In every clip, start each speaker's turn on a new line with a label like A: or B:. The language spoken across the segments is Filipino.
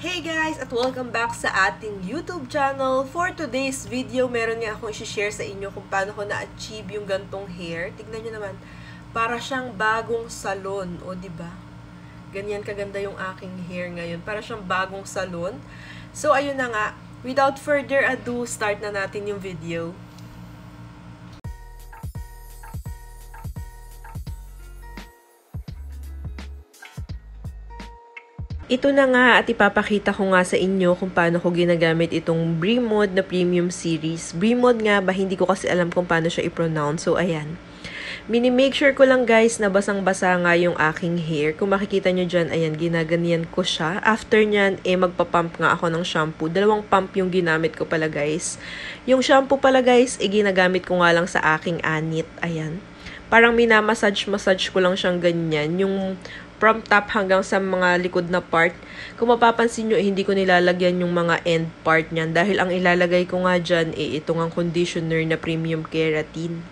A: Hey guys! At welcome back sa ating YouTube channel. For today's video, meron nga akong i-share sa inyo kung paano ko na-achieve yung gantong hair. Tignan nyo naman, para siyang bagong salon. O, diba? Ganyan kaganda yung aking hair ngayon. Para siyang bagong salon. So, ayun na nga. Without further ado, start na natin yung video. Ito na nga at ipapakita ko nga sa inyo kung paano ko ginagamit itong Bremod na Premium Series. Bremod nga ba, hindi ko kasi alam kung paano siya i-pronounce. So, ayan. Mini-make sure ko lang guys na basang-basa nga yung aking hair. Kung makikita nyo dyan, ayan, ginaganyan ko siya. After nyan, magpapump nga ako ng shampoo. 2 pump yung ginamit ko pala guys. Yung shampoo pala guys, ginagamit ko nga lang sa aking anit. Ayan. Parang minamassage ko lang siyang ganyan. Yung from top hanggang sa mga likod na part. Kung mapapansin nyo, hindi ko nilalagyan yung mga end part niyan. Dahil ang ilalagay ko nga dyan, itong ang conditioner na Premium Keratin.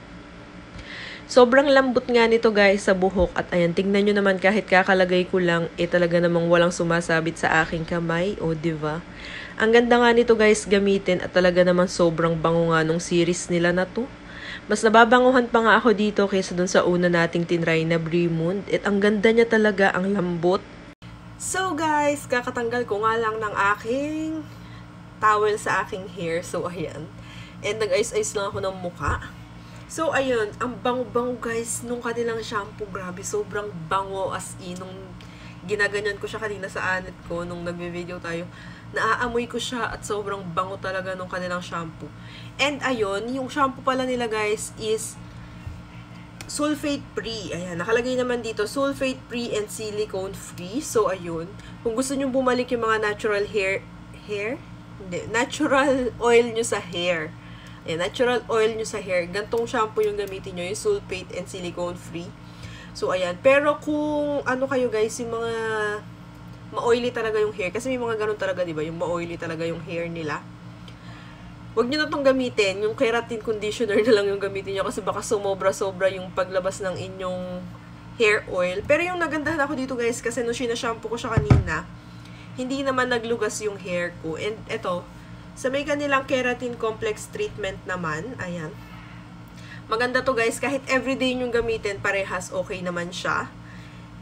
A: Sobrang lambot nga nito guys sa buhok. At ayan, tingnan nyo naman kahit kakalagay ko lang, talaga namang walang sumasabit sa aking kamay. O, diba? Ang ganda nga nito guys gamitin at talaga namang sobrang bango nga nung series nila na to. Mas nababanguhan pa nga ako dito kaysa dun sa una nating tinry na Bremod. At ang ganda niya talaga, ang lambot. So guys, kakatanggal ko nga lang ng aking towel sa aking hair. So ayan. And nag-ayos-ayos lang ako ng muka. So ayun, ang bango-bango guys nung kanilang shampoo. Grabe, sobrang bango as in. Nung ginaganyan ko siya kanina sa anit ko, nung nagbe-video tayo, naaamoy ko siya at sobrang bango talaga nung kanilang shampoo. And ayun, yung shampoo pala nila guys is sulfate-free. Ayan, nakalagay naman dito, sulfate-free and silicone-free. So ayun, kung gusto nyo bumalik yung mga natural natural oil nyo sa hair. Ayan, natural oil nyo sa hair. Gantong shampoo yung gamitin nyo, yung sulfate and silicone-free. So ayan, pero kung ano kayo guys, yung mga ma-oily talaga yung hair. Kasi may mga ganun talaga, diba? Yung ma-oily talaga yung hair nila. Huwag nyo na itong gamitin. Yung keratin conditioner na lang yung gamitin nyo. Kasi baka sumobra-sobra yung paglabas ng inyong hair oil. Pero yung nagandahan ako dito guys, kasi nung sinashampoo ko siya kanina, hindi naman naglugas yung hair ko. And eto, sa may kanilang keratin complex treatment naman, ayan. Maganda to guys, kahit everyday yung gamitin, parehas okay naman siya.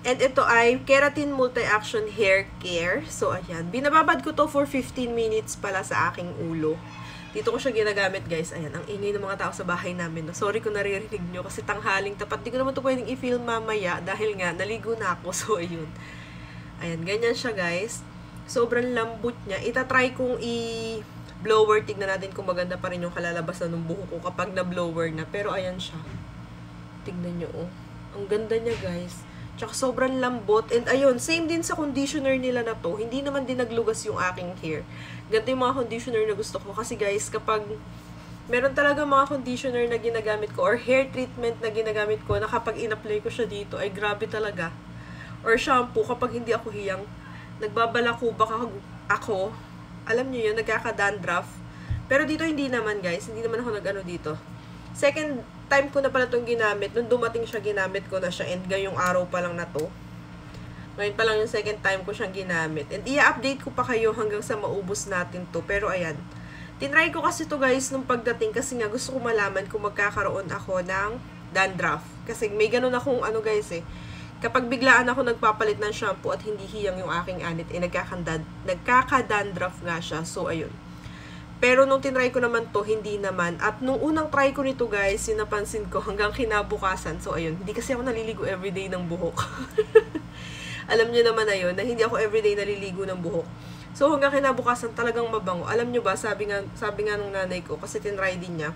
A: And ito ay Keratin Multi-Action Hair Care. So, ayan. Binababad ko to for 15 minutes pala sa aking ulo. Dito ko siya ginagamit, guys. Ayan, ang ingay ng mga tao sa bahay namin. No? Sorry kung naririnig nyo kasi tanghaling tapat. Di ko naman to pwedeng i-film mamaya dahil nga, naligo na ako. So, ayun. Ayan, ganyan siya, guys. Sobrang lambot niya. Itatry kong i-blower. Tignan natin kung maganda pa rin yung kalalabasan ng buhok ko kapag na-blower na. Pero, ayan siya. Tignan nyo, oh. Ang ganda niya, guys. Tsaka sobrang lambot. And ayun, same din sa conditioner nila na to. Hindi naman din naglugas yung aking hair. Ganito yung mga conditioner na gusto ko. Kasi guys, kapag meron talaga mga conditioner na ginagamit ko or hair treatment na ginagamit ko na kapag in-apply ko siya dito, ay grabe talaga. Or shampoo, kapag hindi ako hiyang, nagbabalako baka ako, alam nyo yun, nagkaka-dandruff. Pero dito hindi naman guys. Hindi naman ako nag-ano dito. Second time ko na pala itong ginamit. Nung dumating siya, ginamit ko na siya. And ngayong araw pa lang na to. Ngayon pa lang yung second time ko siyang ginamit. And i-update ko pa kayo hanggang sa maubos natin to. Pero ayan. Tinry ko kasi to guys nung pagdating. Kasi nga gusto ko malaman kung magkakaroon ako ng dandruff. Kasi may ganun akong ano guys eh. Kapag biglaan ako nagpapalit ng shampoo at hindi hiyang yung aking anit, nagkaka-dandruff nga siya. So ayun. Pero nung tinry ko naman to, hindi naman. At nung unang try ko nito guys, yung napansin ko hanggang kinabukasan. So ayun, hindi kasi ako naliligo everyday ng buhok. Alam nyo naman na yun, na hindi ako everyday naliligo ng buhok. So hanggang kinabukasan talagang mabango. Alam nyo ba, sabi nga nung nanay ko, kasi tinry din niya,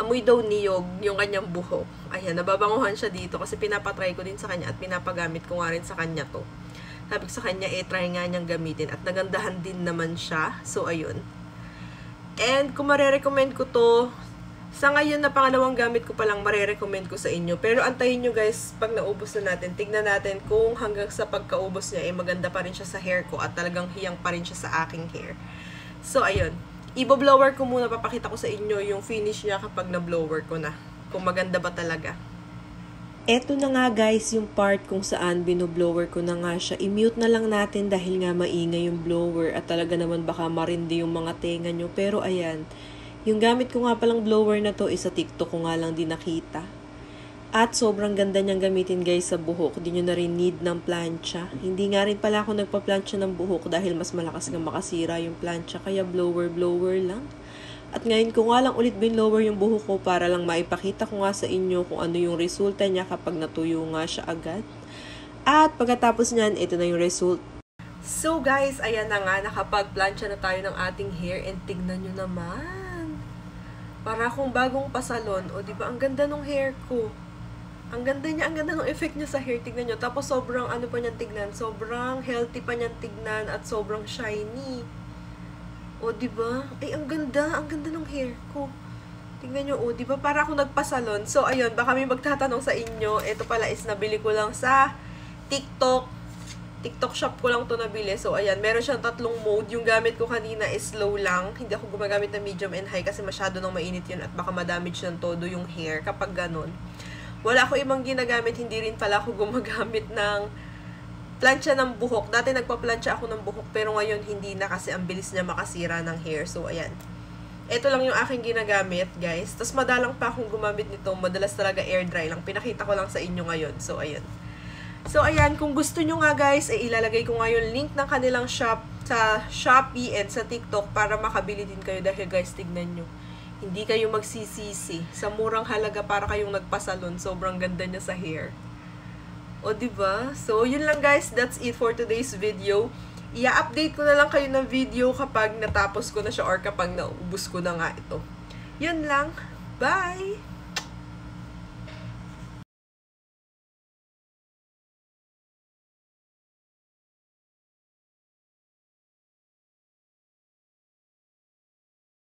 A: amoy daw niyog yung kanyang buhok. Ayan, nababanguhan siya dito kasi pinapatry ko din sa kanya at pinapagamit ko nga rin sa kanya to. Sabi ko sa kanya, try nga niyang gamitin at nagandahan din naman siya. So ayun. And kung marerecommend ko to, sa ngayon na pangalawang gamit ko palang marerecommend ko sa inyo. Pero antayin nyo guys, pag naubos na natin, tignan natin kung hanggang sa pagkaubos niya, maganda pa rin siya sa hair ko at talagang hiyang pa rin siya sa aking hair. So ayun, i-blower ko muna, papakita ko sa inyo yung finish niya kapag na-blower ko na. Kung maganda ba talaga. Eto na nga guys yung part kung saan binoblower ko na nga siya. I-mute na lang natin dahil nga maingay yung blower at talaga naman baka marindi yung mga tenga nyo. Pero ayan, yung gamit ko nga palang blower na to is sa TikTok ko nga lang din nakita. At sobrang ganda niyang gamitin guys sa buhok. Di nyo na rin need ng plancha. Hindi nga rin pala ako nagpa-plancha ng buhok dahil mas malakas nga makasira yung plancha. Kaya blower lang. At ngayon ko nga lang ulit binlower yung buhok ko para lang maipakita ko nga sa inyo kung ano yung resulta niya kapag natuyo nga siya agad. At pagkatapos niyan, ito na yung result. So guys, ayan na nga, nakapag-plancha na tayo ng ating hair and tignan nyo naman. Para akong bagong pasalon. O diba, ang ganda ng hair ko. Ang ganda niya, ang ganda ng effect niya sa hair. Tignan nyo. Tapos sobrang ano pa niyan tignan. Sobrang healthy pa niyan tignan at sobrang shiny. O, diba? Ay, ang ganda ng hair ko. Tingnan nyo, o, diba? Para ako nagpasalon. So, ayun, baka may magtatanong sa inyo. Ito pala is nabili ko lang sa TikTok. TikTok shop ko lang to nabili. So, ayan, meron siyang 3 mode. Yung gamit ko kanina is slow lang. Hindi ako gumagamit ng medium and high kasi masyado nang mainit yun at baka madamage ng todo yung hair kapag ganun. Wala ako ibang ginagamit. Hindi rin pala ako gumagamit ng plancha ng buhok. Dati nagpa-plancha ako ng buhok pero ngayon hindi na kasi ang bilis niya makasira ng hair. So, ayan. Ito lang yung aking ginagamit, guys. Tapos madalang pa akong gumamit nito. Madalas talaga air dry lang. Pinakita ko lang sa inyo ngayon. So, ayan. So, ayan. Kung gusto nyo nga, guys, ilalagay ko nga yung link ng kanilang shop sa Shopee and sa TikTok para makabili din kayo. Dahil, guys, tignan nyo. Hindi kayo magsisisi. Sa murang halaga para kayong nagpasalon. Sobrang ganda niya sa hair. O, diba? So, yun lang guys. That's it for today's video. I-update ko na lang kayo ng video kapag natapos ko na siya or kapag naubos ko na nga ito. Yun lang. Bye!